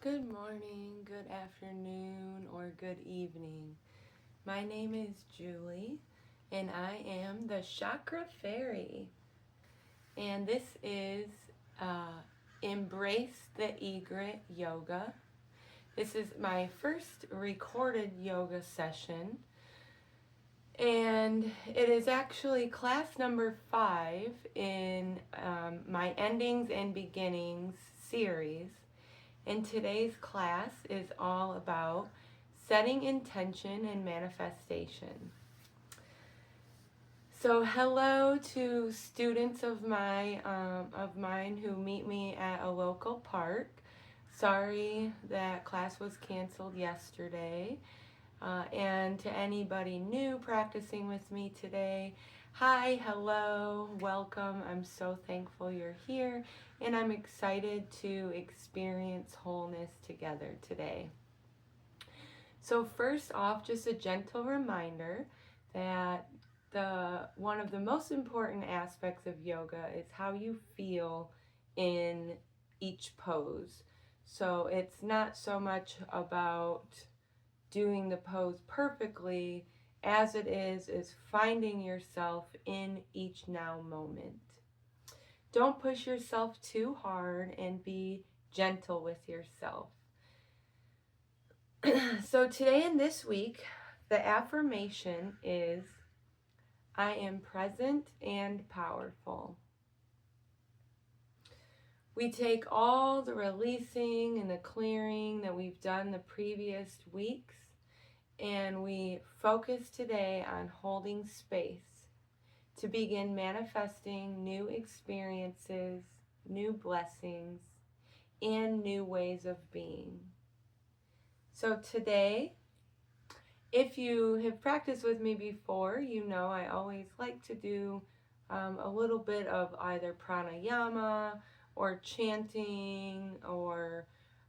Good morning, good afternoon, or good evening. My name is Julie, and I am the Chakra Fairie. And this is Embrace the Egret Yoga. This is my first recorded yoga session, and it is actually class number 5 in my Endings and Beginnings series. And today's class is all about setting intention and manifestation. So hello to students of mine who meet me at a local park. Sorry that class was canceled yesterday. And to anybody new practicing with me today, hi, hello, welcome. I'm so thankful you're here, and I'm excited to experience wholeness together today. So first off, just a gentle reminder that one of the most important aspects of yoga is how you feel in each pose. So it's not so much about doing the pose perfectly as it is finding yourself in each now moment. Don't push yourself too hard and be gentle with yourself. So today and this week, the affirmation is, I am present and powerful. We take all the releasing and the clearing that we've done the previous weeks, and we focus today on holding space to begin manifesting new experiences, new blessings, and new ways of being. So today, if you have practiced with me before, you know I always like to do a little bit of either pranayama or chanting or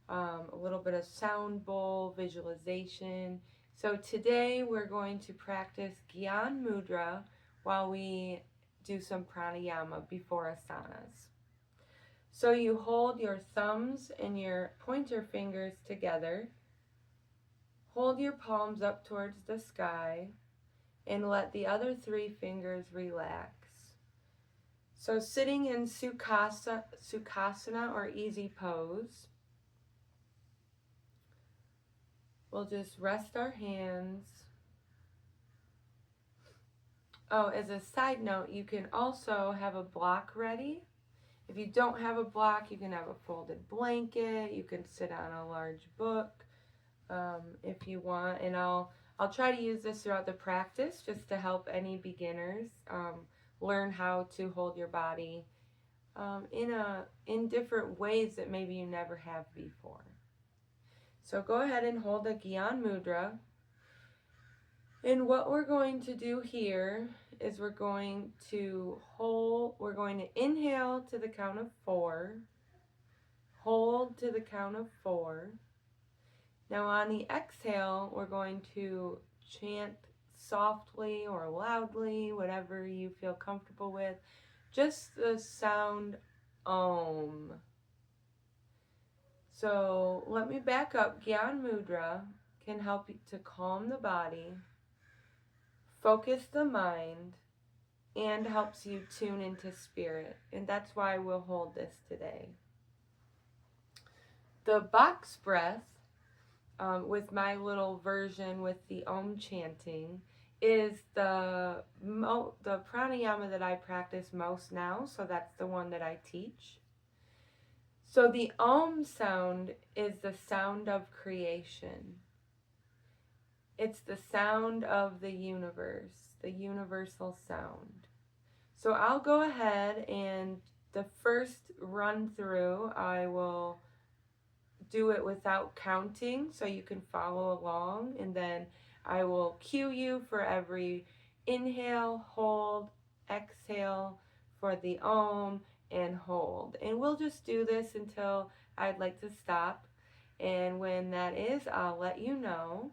a little bit of sound bowl visualization. So today we're going to practice Gyan Mudra while we do some pranayama before asanas. So you hold your thumbs and your pointer fingers together. Hold your palms up towards the sky and let the other 3 fingers relax. So sitting in Sukhasana or easy pose, we'll just rest our hands. Oh, as a side note, you can also have a block ready. If you don't have a block, you can have a folded blanket. You can sit on a large book if you want. And I'll try to use this throughout the practice just to help any beginners learn how to hold your body in different ways that maybe you never have before. So go ahead and hold the Gyan Mudra. And what we're going to do here is we're going to inhale to the count of 4, hold to the count of 4. Now on the exhale, we're going to chant softly or loudly, whatever you feel comfortable with, just the sound Om. So let me back up. Gyan Mudra can help you to calm the body, focus the mind, and helps you tune into spirit. And that's why we'll hold this today. The box breath, with my little version with the Om chanting, is the pranayama that I practice most now, so that's the one that I teach. So the Om sound is the sound of creation. It's the sound of the universe, the universal sound. So I'll go ahead and the first run through, I will do it without counting so you can follow along, and then I will cue you for every inhale, hold, exhale for the Om, and hold. And we'll just do this until I'd like to stop. And when that is, I'll let you know.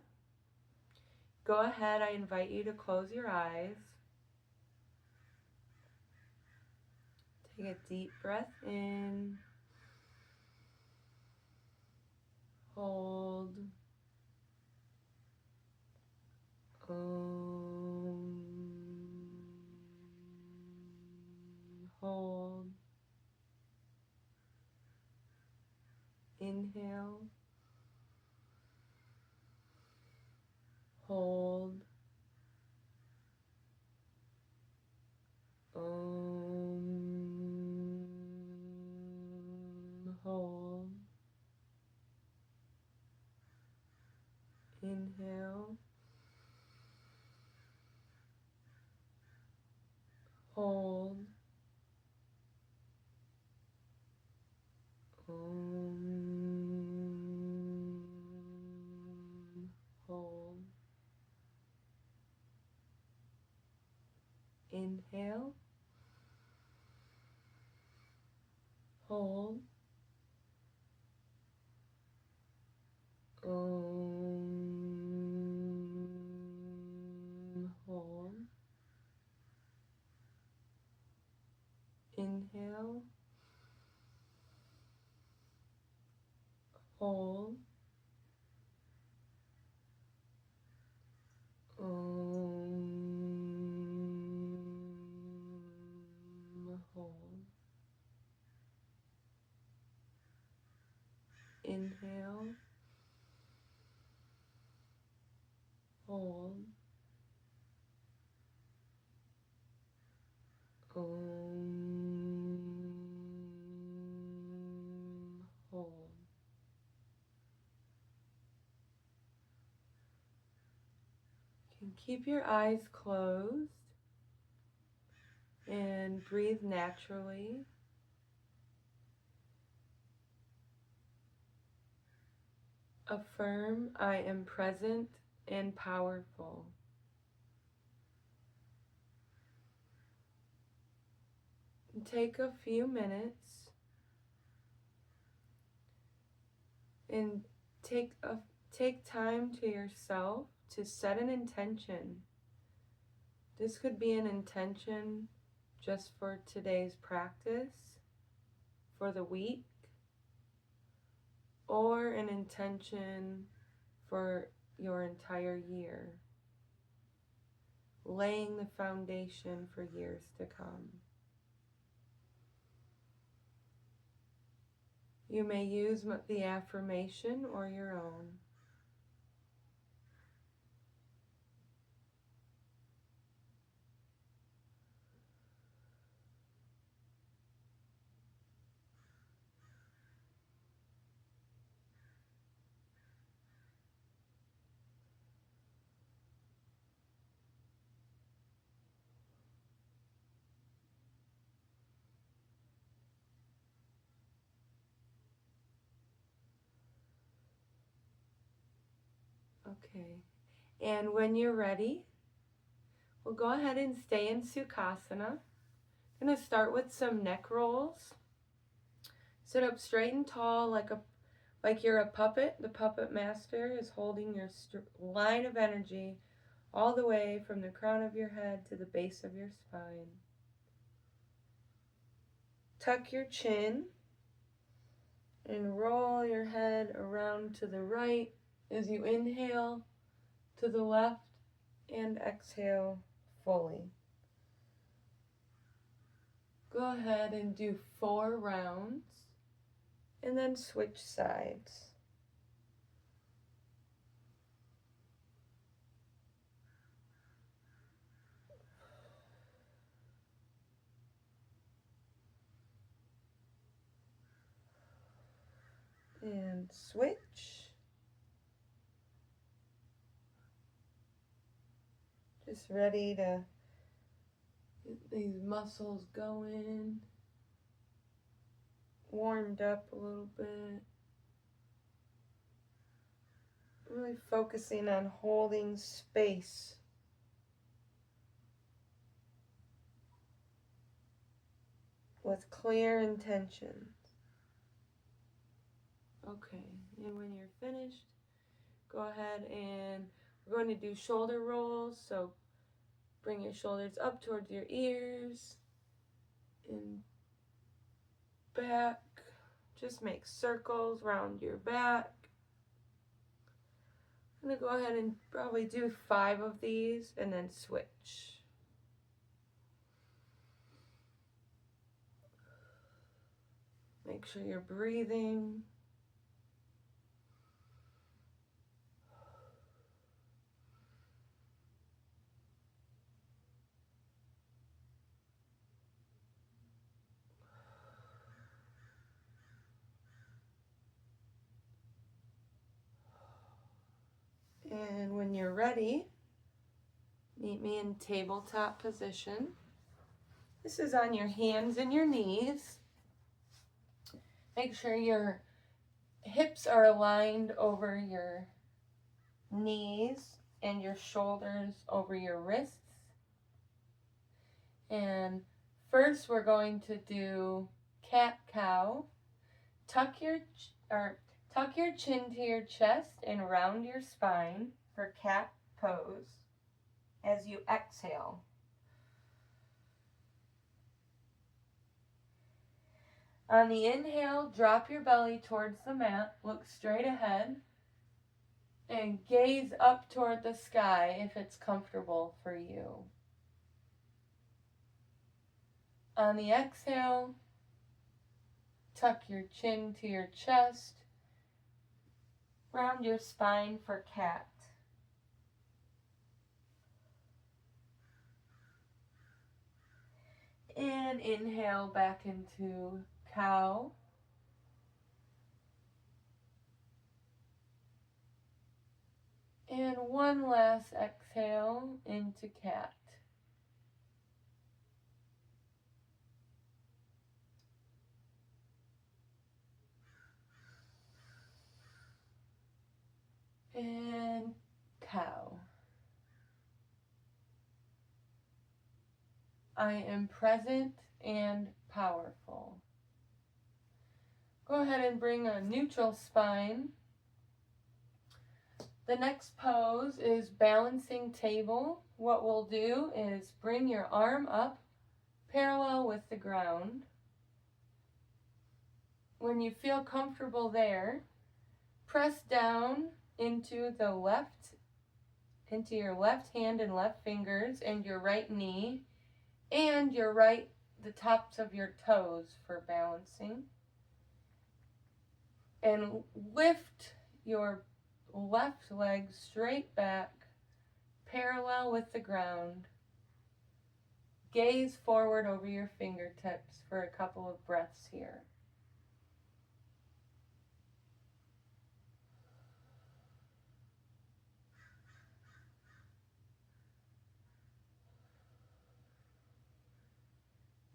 Go ahead, I invite you to close your eyes. Take a deep breath in. Inhale. Hold. Hold. Inhale. Hold. Hold. Inhale. Hold. Hold. Inhale. Hold. Hold. Inhale. Hold. Hold. You can keep your eyes closed and breathe naturally. Affirm, I am present and powerful. And take a few minutes and take time to yourself to set an intention. This could be an intention just for today's practice, for the week, or an intention for your entire year, laying the foundation for years to come. You may use the affirmation or your own. Okay, and when you're ready, we'll go ahead and stay in Sukhasana. I'm going to start with some neck rolls. Sit up straight and tall like you're a puppet. The puppet master is holding your line of energy all the way from the crown of your head to the base of your spine. Tuck your chin and roll your head around to the right as you inhale, to the left, and exhale fully. Go ahead and do 4 rounds and then switch sides. And switch. Just ready to get these muscles going. Warmed up a little bit. Really focusing on holding space. With clear intentions. Okay, and when you're finished, go ahead and we're going to do shoulder rolls. So bring your shoulders up towards your ears and back. Just make circles around your back. I'm going to go ahead and probably do 5 of these and then switch. Make sure you're breathing. you're ready, meet me in tabletop position. This is on your hands and your knees. Make sure your hips are aligned over your knees and your shoulders over your wrists. And first we're going to do cat-cow. Tuck your chin to your chest and round your spine for cat pose as you exhale. On the inhale, drop your belly towards the mat, look straight ahead, and gaze up toward the sky if it's comfortable for you. On the exhale, tuck your chin to your chest, round your spine for cat. And inhale back into cow. And one last exhale into cat. And cow. I am present and powerful. Go ahead and bring a neutral spine. The next pose is balancing table. What we'll do is bring your arm up parallel with the ground. When you feel comfortable there, press down into your left hand and left fingers and your right knee and the tops of your toes for balancing. And lift your left leg straight back, parallel with the ground. Gaze forward over your fingertips for a couple of breaths here.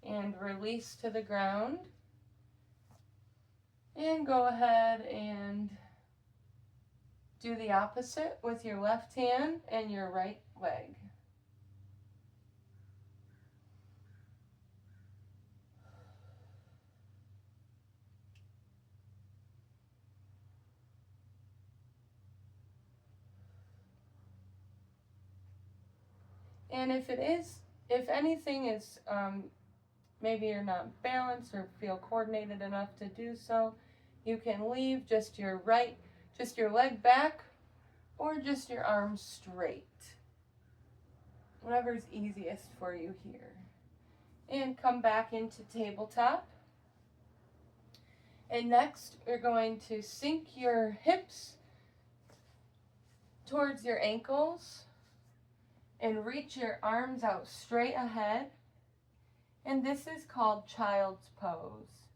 And release to the ground. And go ahead and do the opposite with your left hand and your right leg. And if anything is, maybe you're not balanced or feel coordinated enough to do so, you can leave just your leg back or just your arms straight. Whatever's easiest for you here. And come back into tabletop. And next, we're going to sink your hips towards your ankles and reach your arms out straight ahead. And this is called child's pose.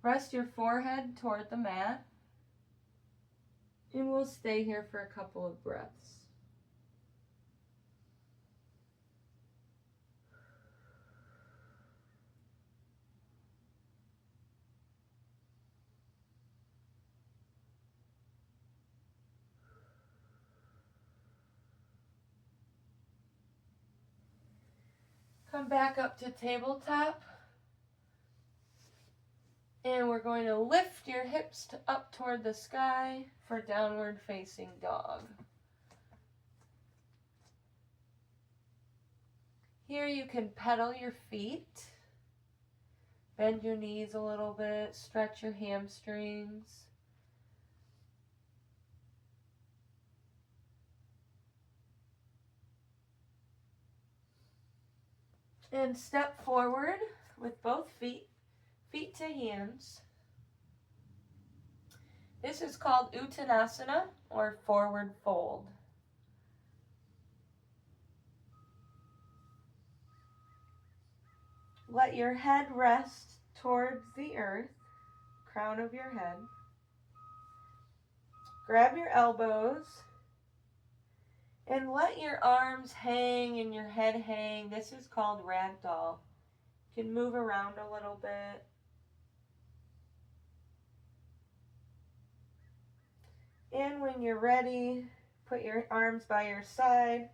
Rest your forehead toward the mat. And we'll stay here for a couple of breaths. Come back up to tabletop. And we're going to lift your hips up toward the sky for downward facing dog. Here you can pedal your feet. Bend your knees a little bit, stretch your hamstrings. And step forward with both feet to hands. This is called Uttanasana or forward fold. Let your head rest towards the earth, crown of your head. Grab your elbows And let your arms hang and your head hang. This is called ragdoll. You can move around a little bit. And when you're ready, put your arms by your side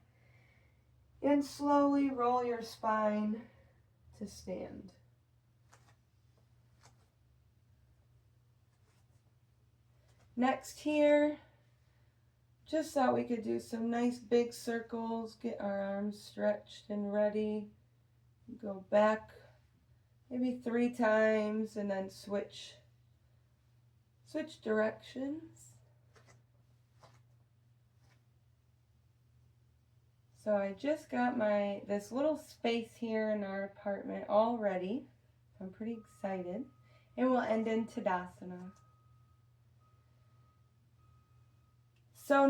and slowly roll your spine to stand. Next here, just thought we could do some nice big circles, get our arms stretched and ready. Go back maybe 3 times and then switch directions. So I just got this little space here in our apartment all ready. I'm pretty excited. And we'll end in Tadasana. So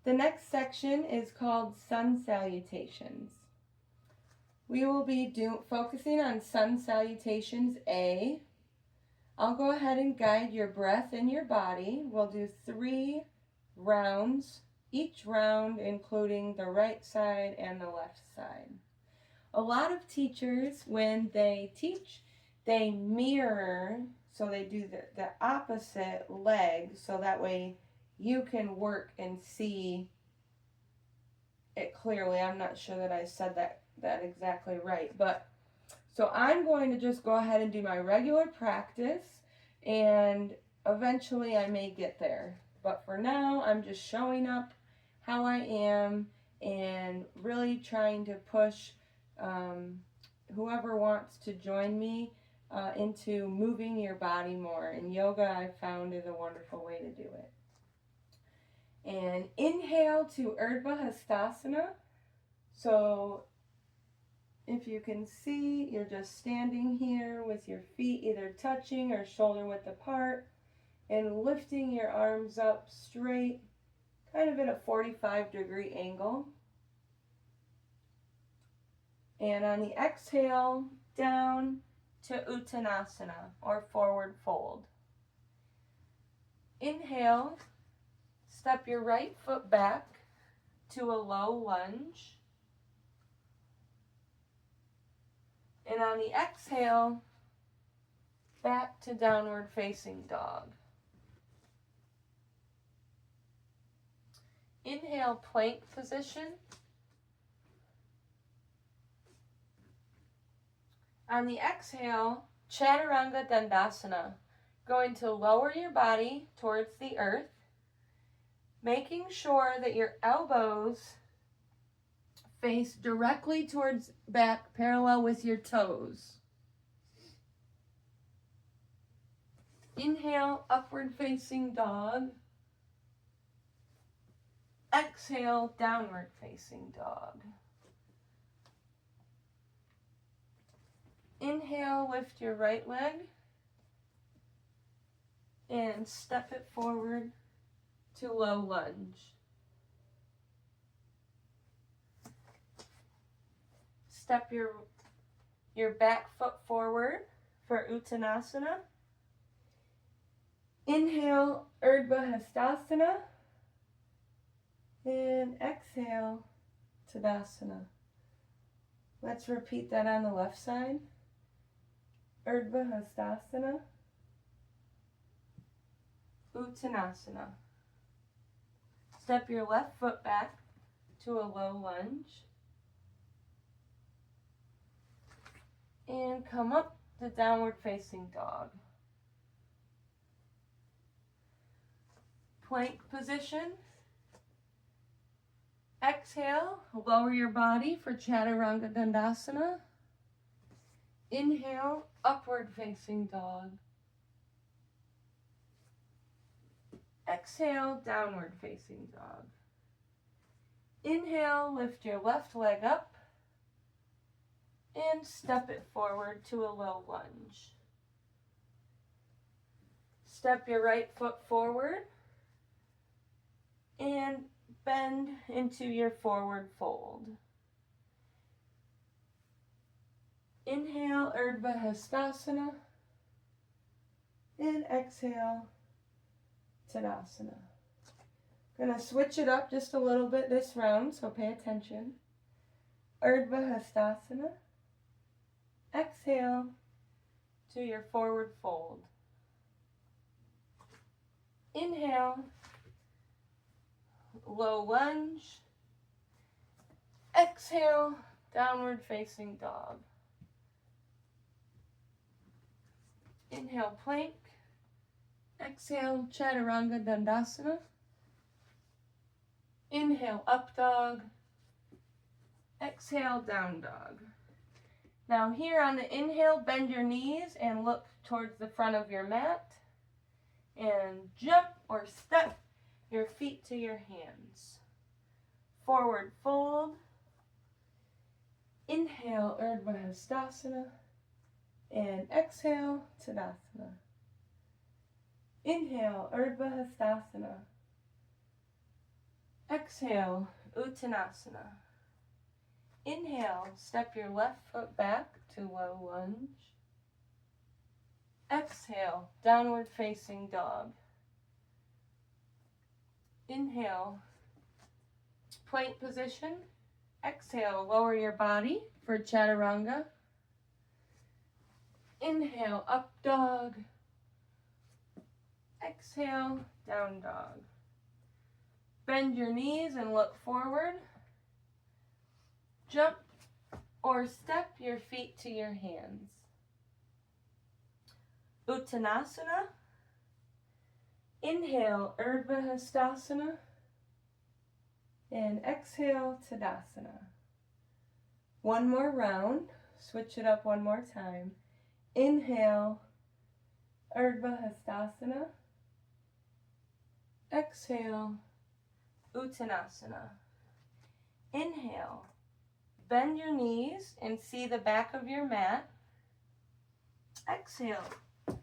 the next section is called Sun Salutations. We will be focusing on Sun Salutations A. I'll go ahead and guide your breath in your body. We'll do 3 rounds, each round including the right side and the left side. A lot of teachers, when they teach, they mirror, so they do the opposite leg, so that way you can work and see it clearly. I'm not sure that I said that exactly right, but so I'm going to just go ahead and do my regular practice, and eventually I may get there. But for now, I'm just showing up how I am and really trying to push whoever wants to join me into moving your body more. And yoga, I found, is a wonderful way to do it. And inhale to Urdhva Hastasana. So if you can see, you're just standing here with your feet either touching or shoulder width apart and lifting your arms up straight, kind of at a 45-degree angle. And on the exhale, down to Uttanasana, or forward fold. Inhale, step your right foot back to a low lunge. And on the exhale, back to downward facing dog. Inhale, plank position. On the exhale, Chaturanga Dandasana. Going to lower your body towards the earth, making sure that your elbows face directly towards back, parallel with your toes. Inhale, upward facing dog. Exhale, downward facing dog. Inhale, lift your right leg and step it forward to low lunge. Step your back foot forward for Uttanasana. Inhale, Urdhva Hastasana. And exhale, Tadasana. Let's repeat that on the left side. Urdhva Hastasana. Uttanasana. Step your left foot back to a low lunge. And come up to downward facing dog. Plank position. Exhale, lower your body for Chaturanga Dandasana. Inhale, upward facing dog. Exhale, downward facing dog. Inhale, lift your left leg up and step it forward to a low lunge. Step your right foot forward and bend into your forward fold. Inhale, Urdhva Hastasana, and exhale, Tadasana. Gonna switch it up just a little bit this round, so pay attention. Urdhva Hastasana. Exhale to your forward fold. Inhale, low lunge. Exhale, downward facing dog. Inhale, plank. Exhale, Chaturanga Dandasana. Inhale, up dog. Exhale, down dog. Now here on the inhale, bend your knees and look towards the front of your mat. And jump or step your feet to your hands. Forward fold. Inhale, Urdhva Hastasana. And exhale, Tadasana. Inhale, Urdhva Hastasana. Exhale, Uttanasana. Inhale, step your left foot back to low lunge. Exhale, downward facing dog. Inhale, plank position. Exhale, lower your body for Chaturanga. Inhale, up dog. Exhale, down dog. Bend your knees and look forward. Jump or step your feet to your hands. Uttanasana. Inhale, Urdhva Hastasana. And exhale, Tadasana. One more round. Switch it up one more time. Inhale, Urdhva Hastasana. Exhale, Uttanasana. Inhale, bend your knees and see the back of your mat. Exhale,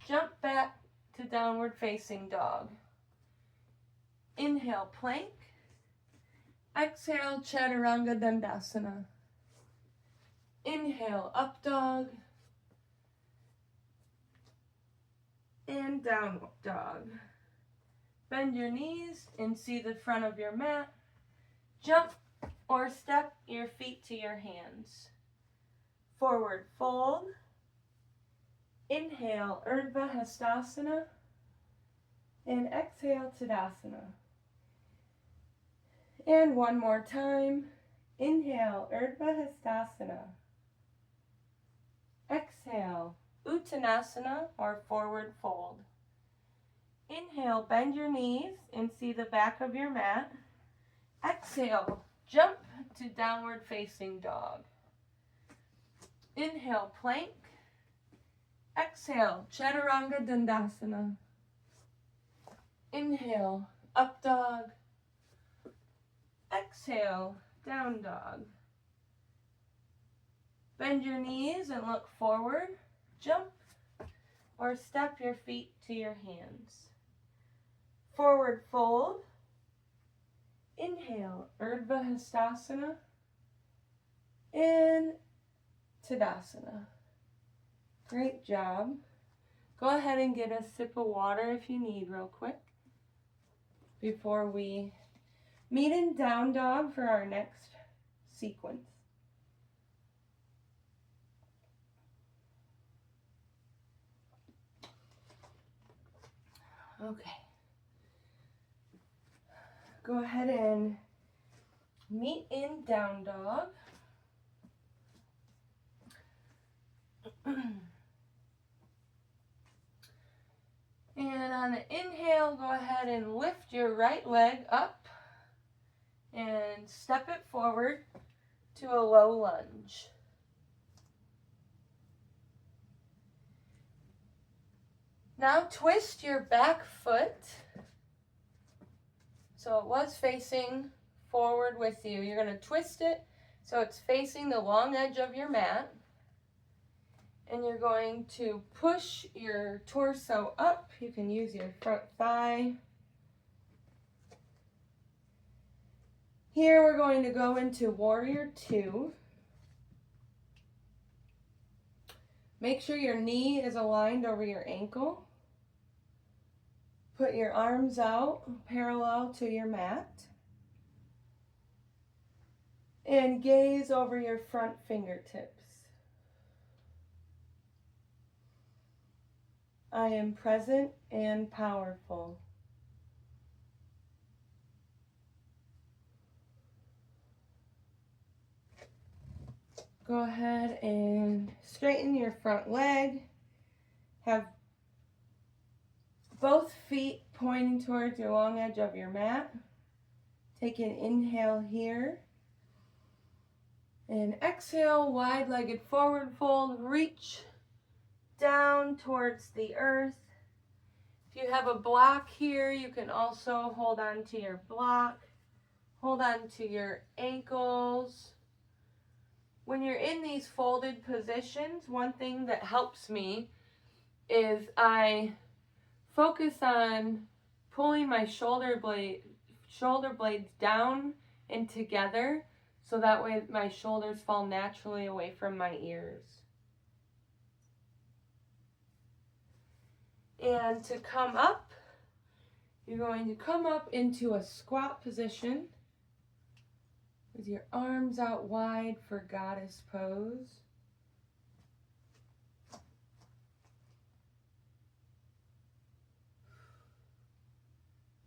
jump back to downward facing dog. Inhale, plank. Exhale, Chaturanga Dandasana. Inhale, up dog. And down dog. Bend your knees and see the front of your mat. Jump or step your feet to your hands. Forward fold. Inhale, Urdhva Hastasana. And exhale, Tadasana. And one more time. Inhale, Urdhva Hastasana. Exhale, Uttanasana or forward fold. Inhale, bend your knees and see the back of your mat. Exhale, jump to downward facing dog. Inhale, plank. Exhale, Chaturanga Dandasana. Inhale, up dog. Exhale, down dog. Bend your knees and look forward. Jump or step your feet to your hands. Forward fold. Inhale, Urdhva Hastasana. And Tadasana. Great job. Go ahead and get a sip of water if you need real quick before we meet in down dog for our next sequence. Okay. Go ahead and meet in down dog. And on the inhale, go ahead and lift your right leg up and step it forward to a low lunge. Now twist your back foot so it was facing forward with you. You're going to twist it so it's facing the long edge of your mat. And you're going to push your torso up. You can use your front thigh. Here we're going to go into Warrior 2. Make sure your knee is aligned over your ankle. Put your arms out parallel to your mat. And gaze over your front fingertips. I am present and powerful. Go ahead and straighten your front leg. Have both feet pointing towards your long edge of your mat. Take an inhale here. And exhale, wide-legged forward fold. Reach down towards the earth. If you have a block here, you can also hold on to your block. Hold on to your ankles. When you're in these folded positions, one thing that helps me is I focus on pulling my shoulder blades down and together, so that way my shoulders fall naturally away from my ears. And to come up, you're going to come up into a squat position with your arms out wide for goddess pose.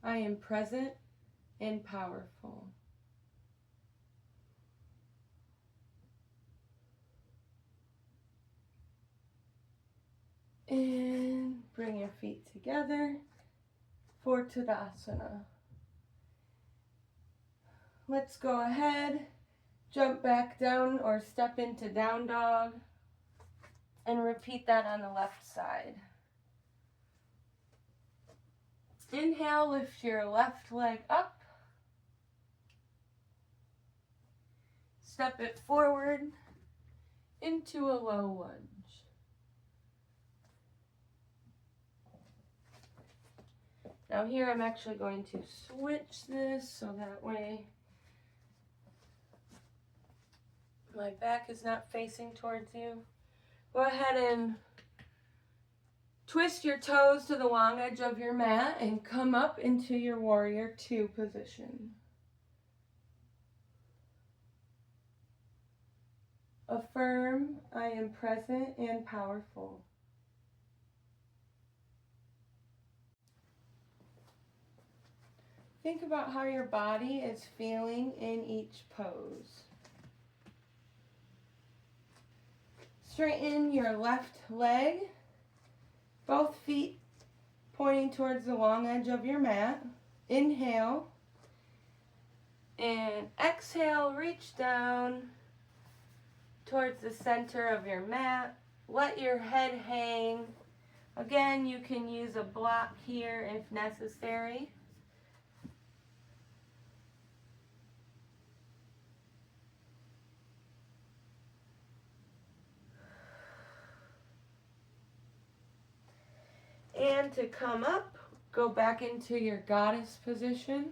I am present and powerful. And bring your feet together for Tadasana. Let's go ahead, jump back down or step into down dog, and repeat that on the left side. Inhale, lift your left leg up. Step it forward into a low lunge. Now here I'm actually going to switch this so that way my back is not facing towards you. Go ahead and twist your toes to the long edge of your mat and come up into your warrior two position. Affirm, I am present and powerful. Think about how your body is feeling in each pose. Straighten your left leg, both feet pointing towards the long edge of your mat. Inhale, and exhale, reach down towards the center of your mat. Let your head hang. Again, you can use a block here if necessary. And to come up, go back into your goddess position.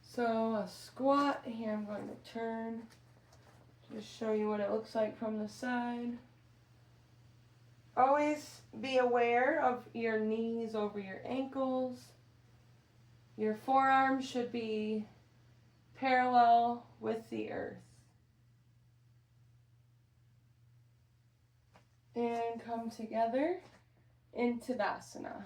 So a squat, here I'm going to turn, just show you what it looks like from the side. Always be aware of your knees over your ankles. Your forearms should be parallel with the earth. And come together in Tadasana.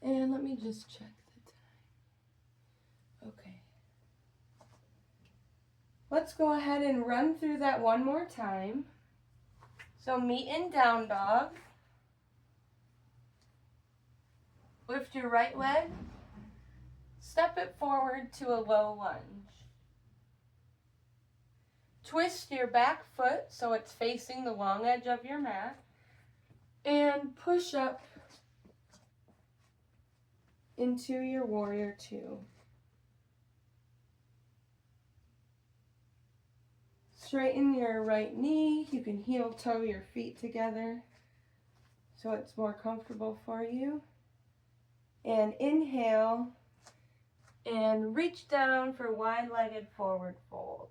And let me just check the time. Okay. Let's go ahead and run through that one more time. So meet in down dog. Lift your right leg. Step it forward to a low lunge. Twist your back foot so it's facing the long edge of your mat. And push up into your warrior two. Straighten your right knee. You can heel toe your feet together so it's more comfortable for you. And inhale and reach down for wide-legged forward fold.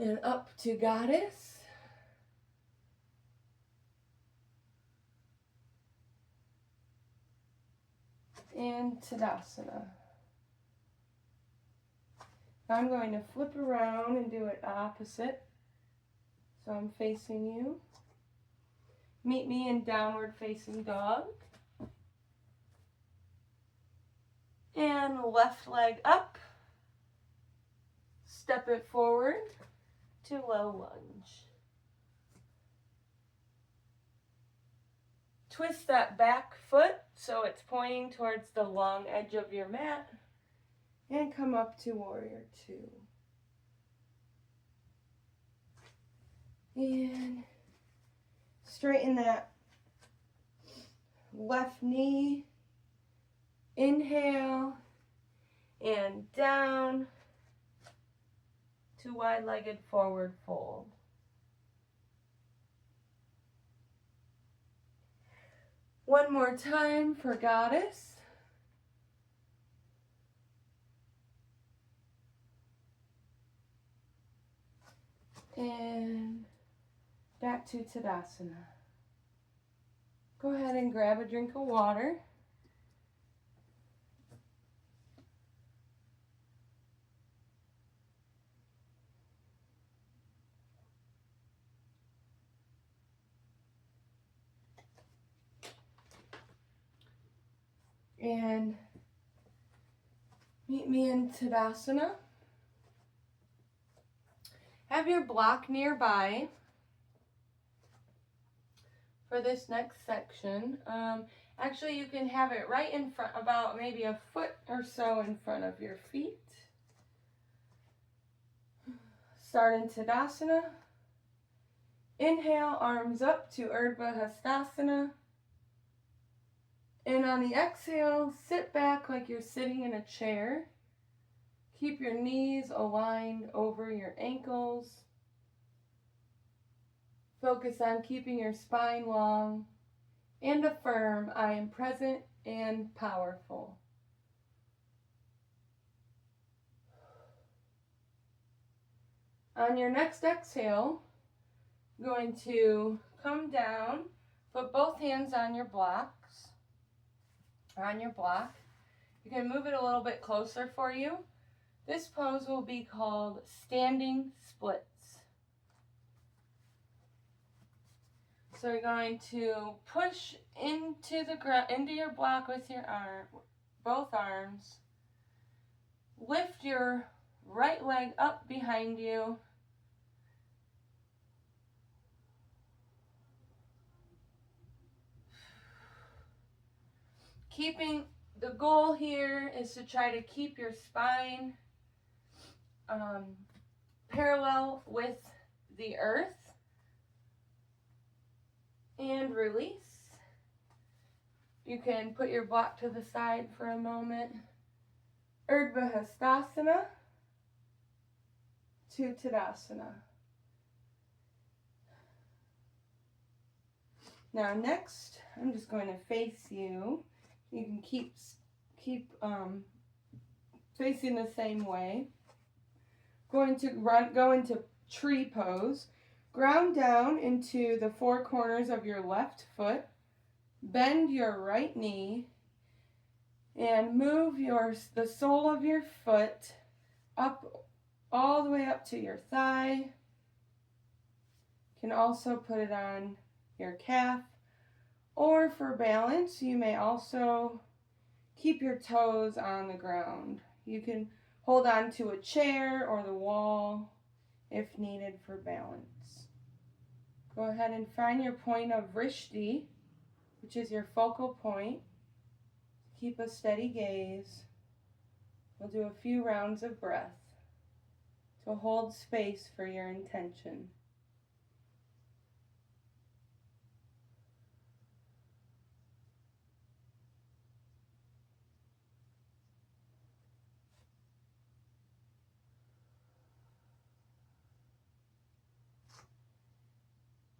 And up to Goddess. And Tadasana. I'm going to flip around and do it opposite. So I'm facing you. Meet me in downward facing dog. And left leg up. Step it forward to low lunge. Twist that back foot so it's pointing towards the long edge of your mat. And come up to warrior two. And straighten that left knee. Inhale and down to wide-legged forward fold. One more time for Goddess. And back to Tadasana. Go ahead and grab a drink of water. And meet me in Tadasana. Have your block nearby for this next section. Actually, you can have it right in front, about maybe a foot or so in front of your feet. Start in Tadasana. Inhale, arms up to Urdhva Hastasana. And on the exhale, sit back like you're sitting in a chair. Keep your knees aligned over your ankles. Focus on keeping your spine long and affirm, I am present and powerful. On your next exhale, you're going to come down, put both hands on your block. You can move it a little bit closer for you. This pose will be called standing splits. So you're going to push into the ground, into your block with your arm, both arms. Lift your right leg up behind you. The goal here is to try to keep your spine parallel with the earth. And release. You can put your block to the side for a moment. Urdhva Hastasana to Tadasana. Now next, I'm just going to face you. You can keep facing the same way. Going to go into tree pose. Ground down into the four corners of your left foot. Bend your right knee and move the sole of your foot up all the way up to your thigh. You can also put it on your calf. Or for balance, you may also keep your toes on the ground. You can hold on to a chair or the wall if needed for balance. Go ahead and find your point of Vrishti, which is your focal point. Keep a steady gaze. We'll do a few rounds of breath to hold space for your intention.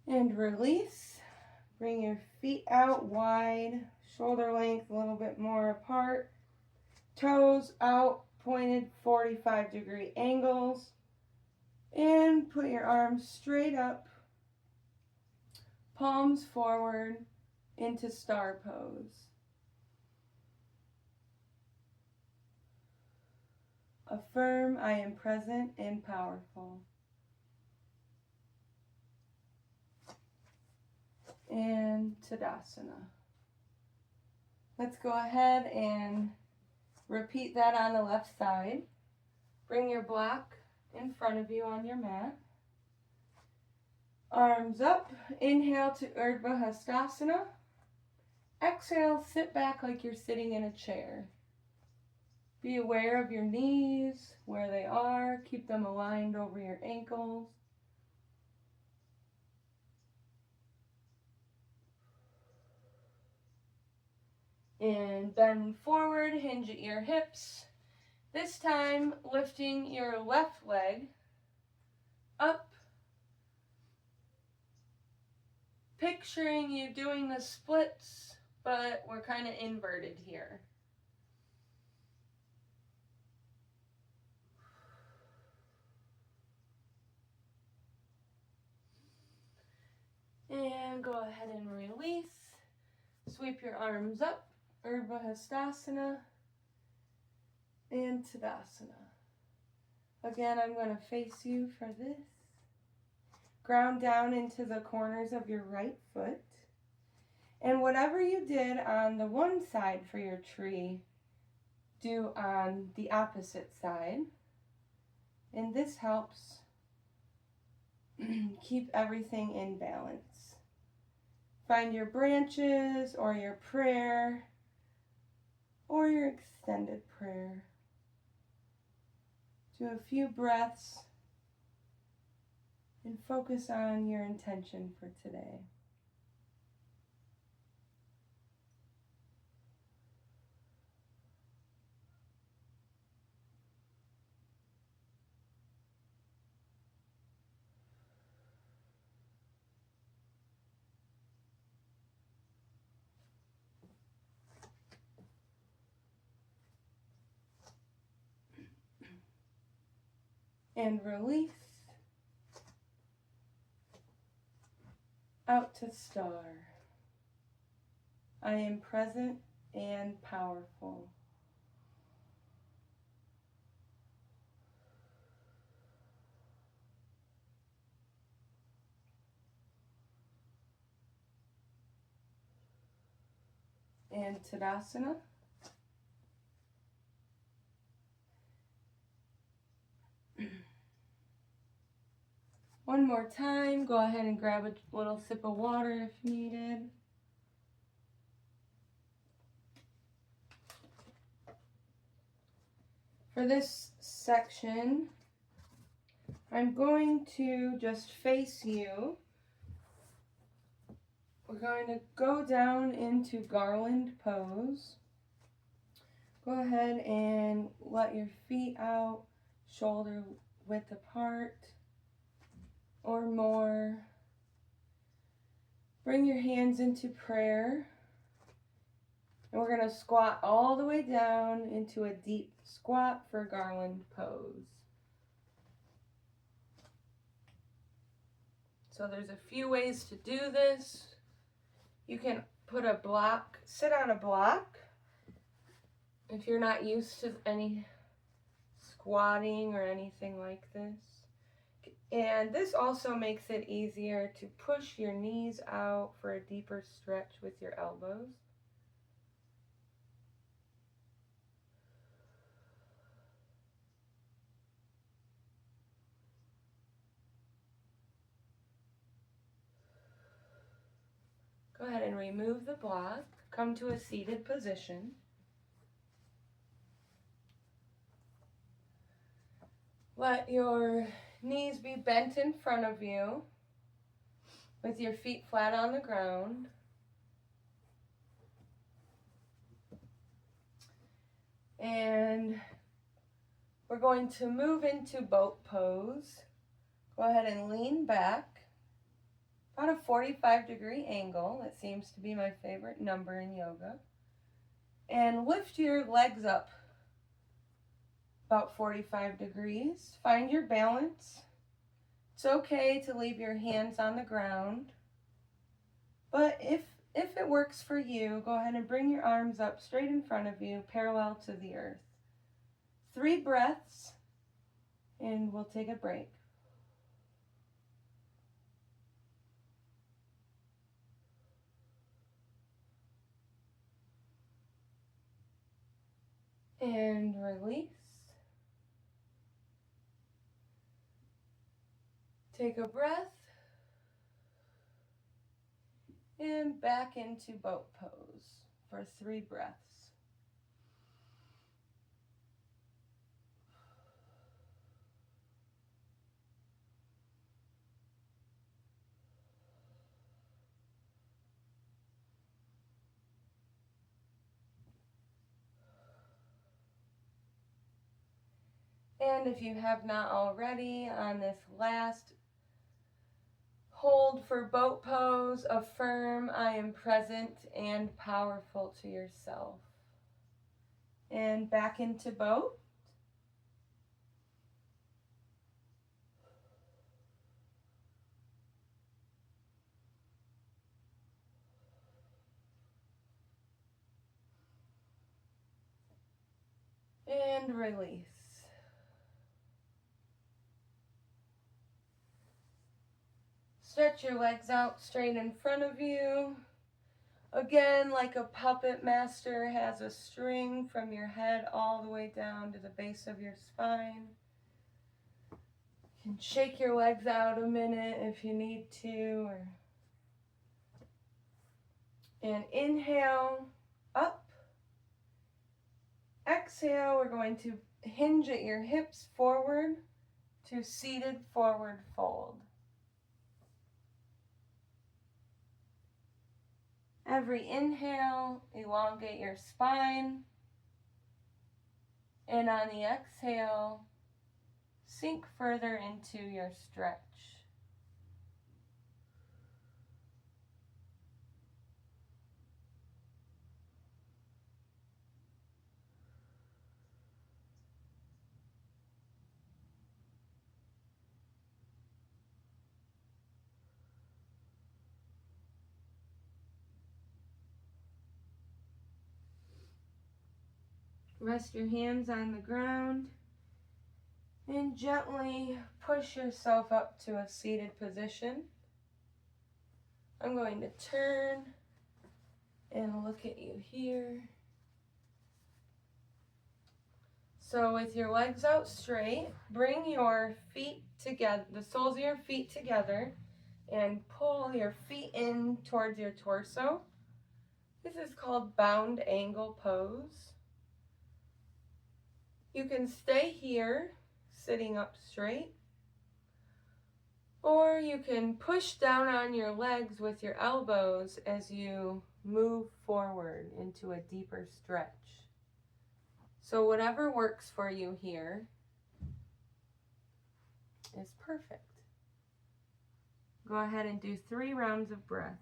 And release. Bring your feet out wide, shoulder length a little bit more apart. Toes out, pointed 45-degree angles. And put your arms straight up, palms forward into star pose. Affirm, I am present and powerful. And Tadasana. Let's go ahead and repeat that on the left side. Bring your block in front of you on your mat. Arms up. Inhale to Urdhva Hastasana. Exhale, sit back like you're sitting in a chair. Be aware of your knees, where they are. Keep them aligned over your ankles. And bend forward, hinge at your hips. This time, lifting your left leg up. Picturing you doing the splits, but we're kind of inverted here. And go ahead and release. Sweep your arms up, Urdhva Hastasana, and Tadasana. Again, I'm going to face you for this. Ground down into the corners of your right foot. And whatever you did on the one side for your tree, do on the opposite side. And this helps keep everything in balance. Find your branches or your prayer or your extended prayer. Do a few breaths and focus on your intention for today. And release. Out to star. I am present and powerful. And Tadasana. One more time, go ahead and grab a little sip of water if needed. For this section, I'm going to just face you. We're going to go down into garland pose. Go ahead and let your feet out, shoulder width apart or more. Bring your hands into prayer. And we're going to squat all the way down into a deep squat for garland pose. So there's a few ways to do this. You can put a block, sit on a block if you're not used to any squatting or anything like this. And this also makes it easier to push your knees out for a deeper stretch with your elbows. Go ahead and remove the block. Come to a seated position. Let your knees be bent in front of you with your feet flat on the ground. And we're going to move into boat pose. Go ahead and lean back. About a 45-degree angle. That seems to be my favorite number in yoga. And lift your legs up about 45 degrees. Find your balance. It's okay to leave your hands on the ground, but if it works for you, go ahead and bring your arms up straight in front of you, parallel to the earth. 3 breaths, and we'll take a break. And release. Take a breath. And back into boat pose for 3 breaths. And if you have not already, on this last hold for boat pose, affirm I am present and powerful to yourself. And back into boat. And release. Stretch your legs out straight in front of you. Again, like a puppet master has a string from your head all the way down to the base of your spine. You can shake your legs out a minute if you need to. And inhale, up. Exhale, we're going to hinge at your hips forward to seated forward fold. Every inhale, elongate your spine. And on the exhale, sink further into your stretch. Rest your hands on the ground and gently push yourself up to a seated position. I'm going to turn and look at you here. So with your legs out straight, bring your feet together, the soles of your feet together, and pull your feet in towards your torso. This is called bound angle pose. You can stay here, sitting up straight, or you can push down on your legs with your elbows as you move forward into a deeper stretch. So whatever works for you here is perfect. Go ahead and do 3 rounds of breath.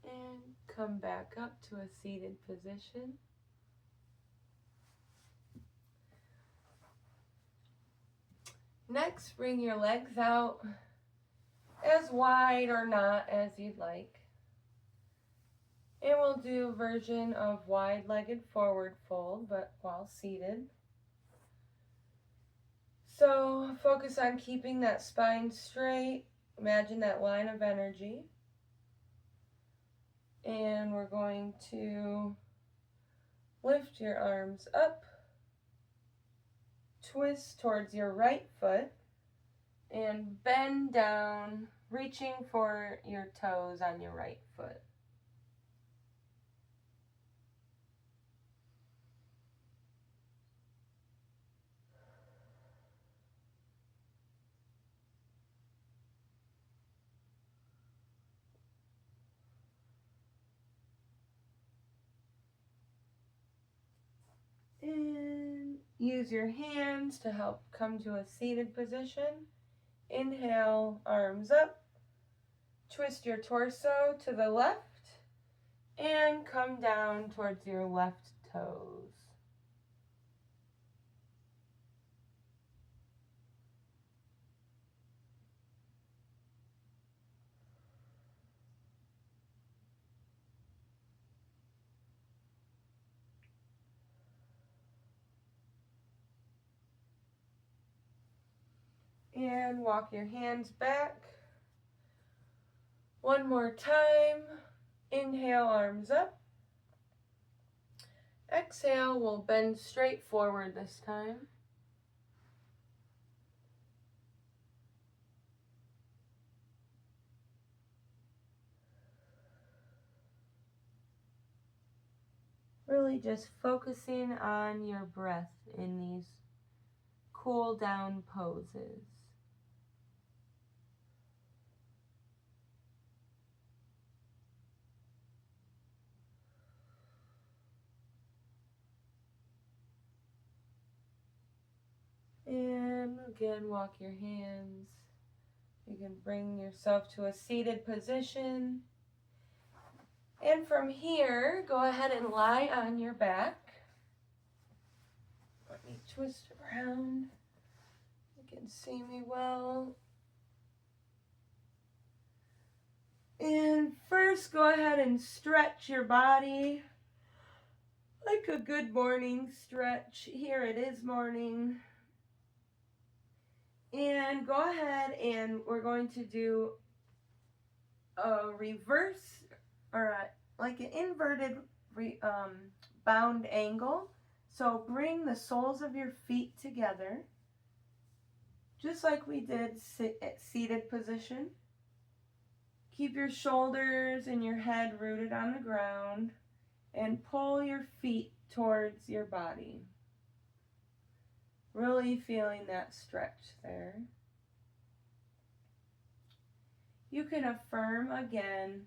And come back up to a seated position. Next, bring your legs out as wide or not as you'd like. And we'll do a version of wide-legged forward fold, but while seated. So focus on keeping that spine straight. Imagine that line of energy. And we're going to lift your arms up, twist towards your right foot, and bend down, reaching for your toes on your right foot. Use your hands to help come to a seated position. Inhale, arms up. Twist your torso to the left and come down towards your left toes. And walk your hands back. One more time. Inhale, arms up. Exhale, we'll bend straight forward this time. Really just focusing on your breath in these cool down poses. And again, walk your hands. You can bring yourself to a seated position. And from here, go ahead and lie on your back. Let me twist around. You can see me well. And first, go ahead and stretch your body like a good morning stretch. Here it is morning. And go ahead and we're going to do a reverse or like an inverted bound angle. So bring the soles of your feet together, just like we did at seated position. Keep your shoulders and your head rooted on the ground and pull your feet towards your body. Really feeling that stretch there. You can affirm again,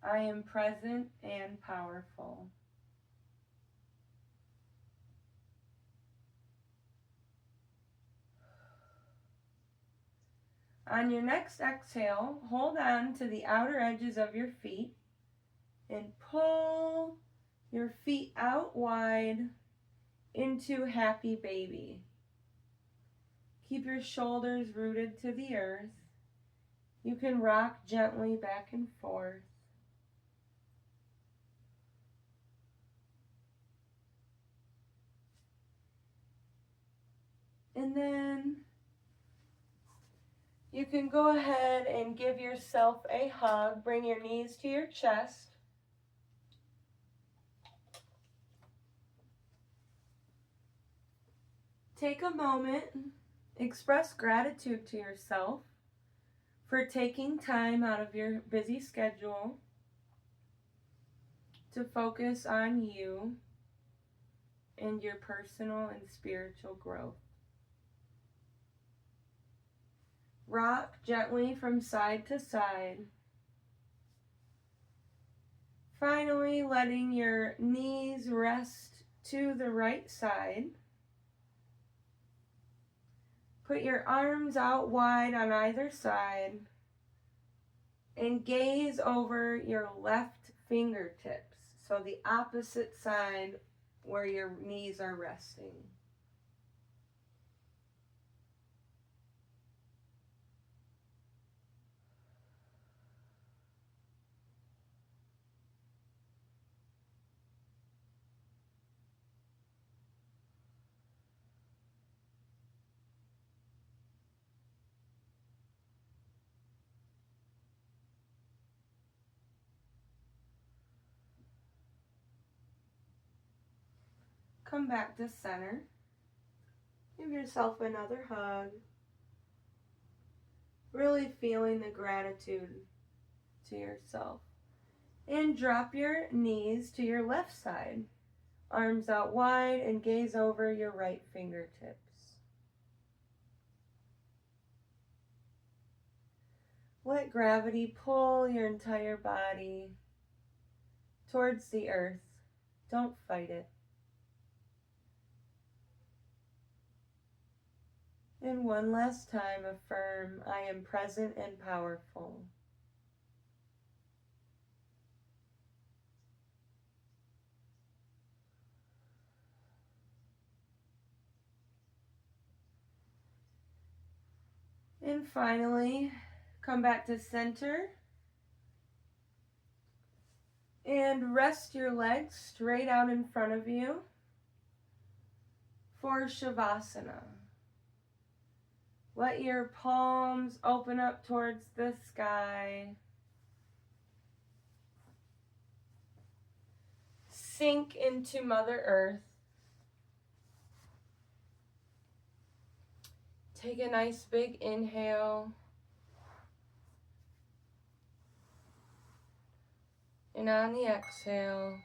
I am present and powerful. On your next exhale, hold on to the outer edges of your feet and pull your feet out wide into happy baby. Keep your shoulders rooted to the earth. You can rock gently back and forth. And then you can go ahead and give yourself a hug. Bring your knees to your chest. Take a moment, express gratitude to yourself for taking time out of your busy schedule to focus on you and your personal and spiritual growth. Rock gently from side to side. Finally, letting your knees rest to the right side. Put your arms out wide on either side and gaze over your left fingertips, so the opposite side where your knees are resting. Come back to center. Give yourself another hug. Really feeling the gratitude to yourself. And drop your knees to your left side. Arms out wide and gaze over your right fingertips. Let gravity pull your entire body towards the earth. Don't fight it. And one last time, affirm, I am present and powerful. And finally, come back to center. And rest your legs straight out in front of you for Shavasana. Let your palms open up towards the sky. Sink into Mother Earth. Take a nice big inhale. And on the exhale,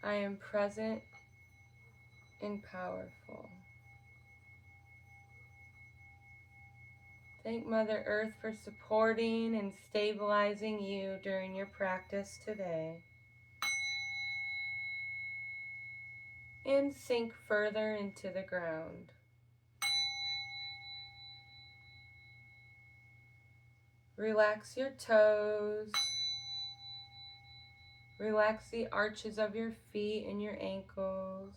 I am present and powerful. Thank Mother Earth for supporting and stabilizing you during your practice today. And sink further into the ground. Relax your toes. Relax the arches of your feet and your ankles.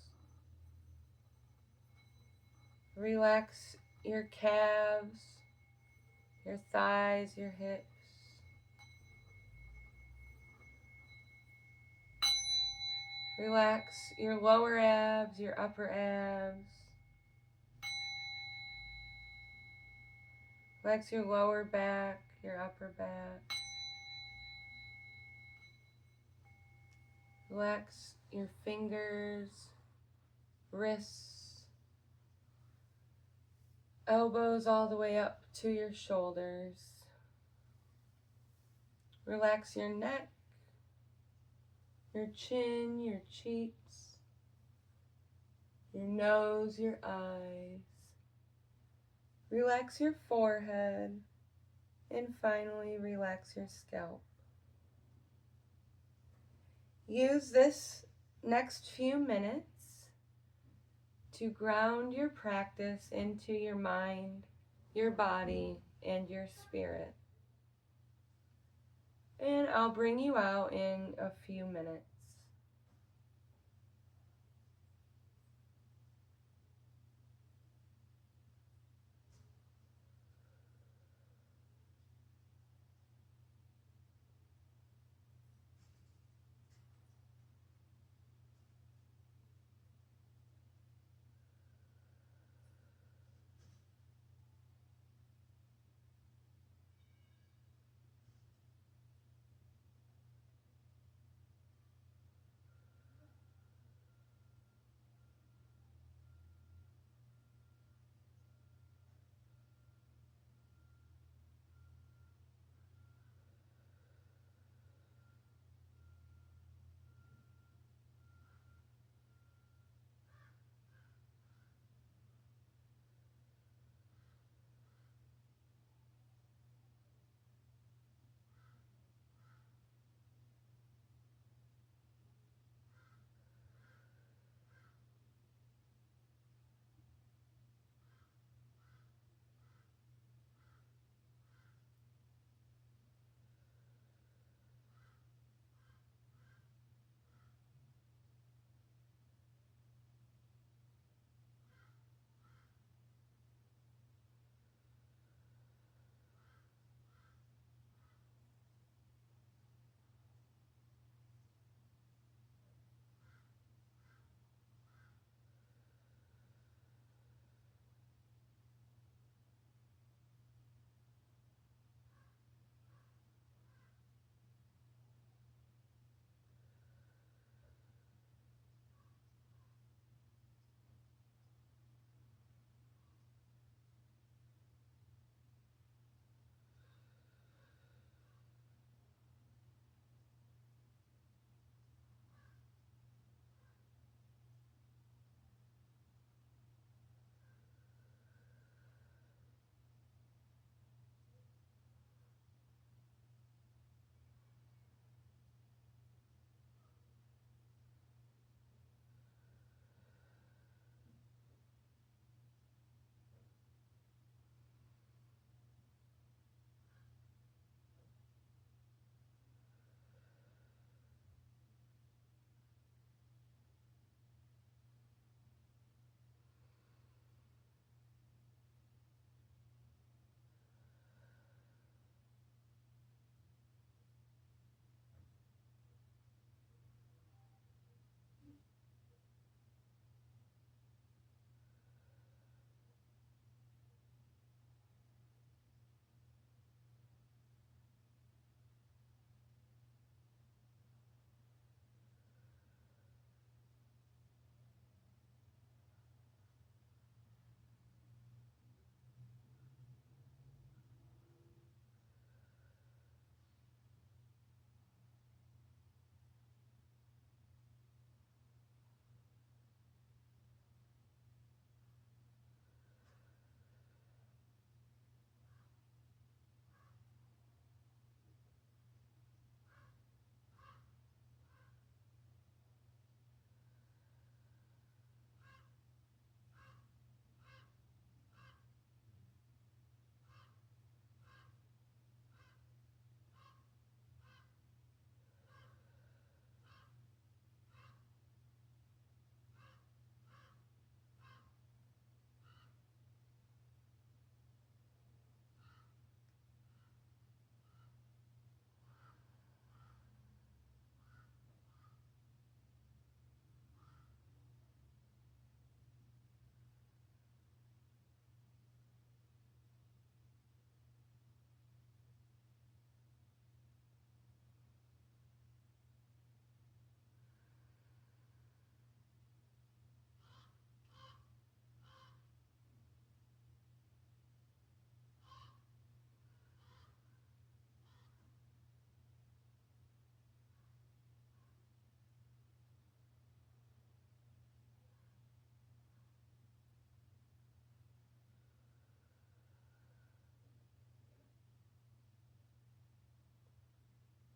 Relax your calves, your thighs, your hips. Relax your lower abs, your upper abs. Relax your lower back, your upper back. Relax your fingers, wrists, elbows all the way up to your shoulders. Relax your neck, your chin, your cheeks, your nose, your eyes. Relax your forehead, and finally relax your scalp. Use this next few minutes to ground your practice into your mind, your body, and your spirit. And I'll bring you out in a few minutes.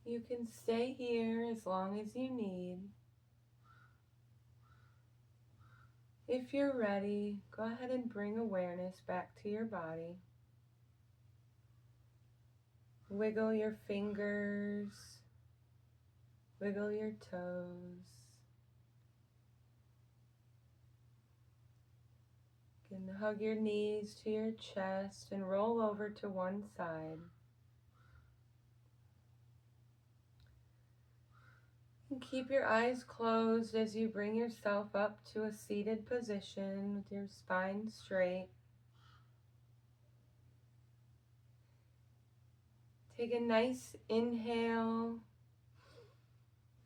You can stay here as long as you need. If you're ready, go ahead and bring awareness back to your body. Wiggle your fingers, wiggle your toes. You can hug your knees to your chest and roll over to one side. And keep your eyes closed as you bring yourself up to a seated position with your spine straight. Take a nice inhale,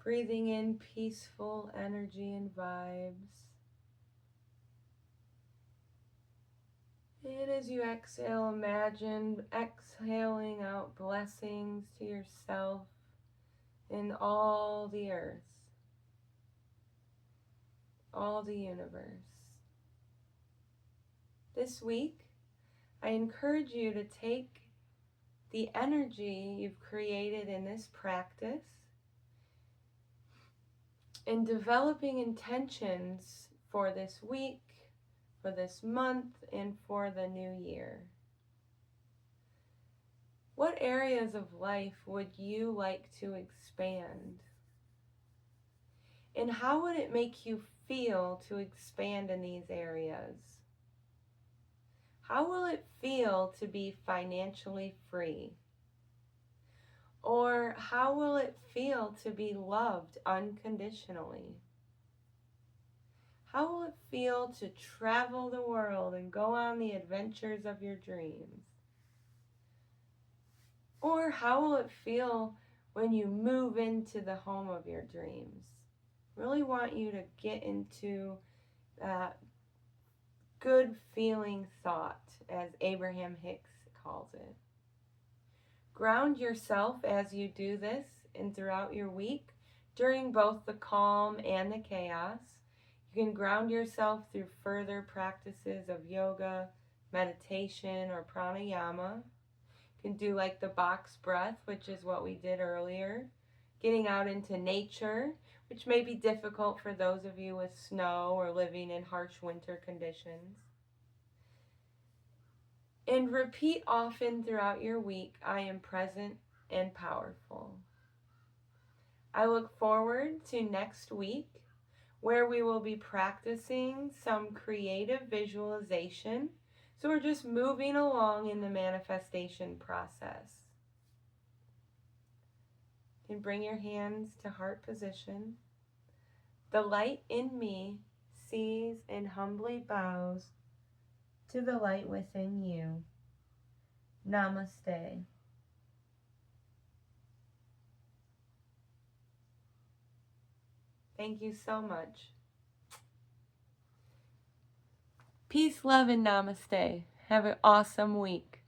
breathing in peaceful energy and vibes. And as you exhale, imagine exhaling out blessings to yourself and all the earth, all the universe. This week, I encourage you to take the energy you've created in this practice and developing intentions for this week, for this month, and for the new year. What areas of life would you like to expand? And how would it make you feel to expand in these areas? How will it feel to be financially free? Or how will it feel to be loved unconditionally? How will it feel to travel the world and go on the adventures of your dreams? Or how will it feel when you move into the home of your dreams? Really want you to get into that good feeling thought, as Abraham Hicks calls it. Ground yourself as you do this and throughout your week during both the calm and the chaos. You can ground yourself through further practices of yoga, meditation, or pranayama. You can do like the box breath, which is what we did earlier. Getting out into nature, which may be difficult for those of you with snow or living in harsh winter conditions. And repeat often throughout your week, I am present and powerful. I look forward to next week, where we will be practicing some creative visualization. So we're just moving along in the manifestation process. You can bring your hands to heart position. The light in me sees and humbly bows to the light within you. Namaste. Thank you so much. Peace, love, and namaste. Have an awesome week.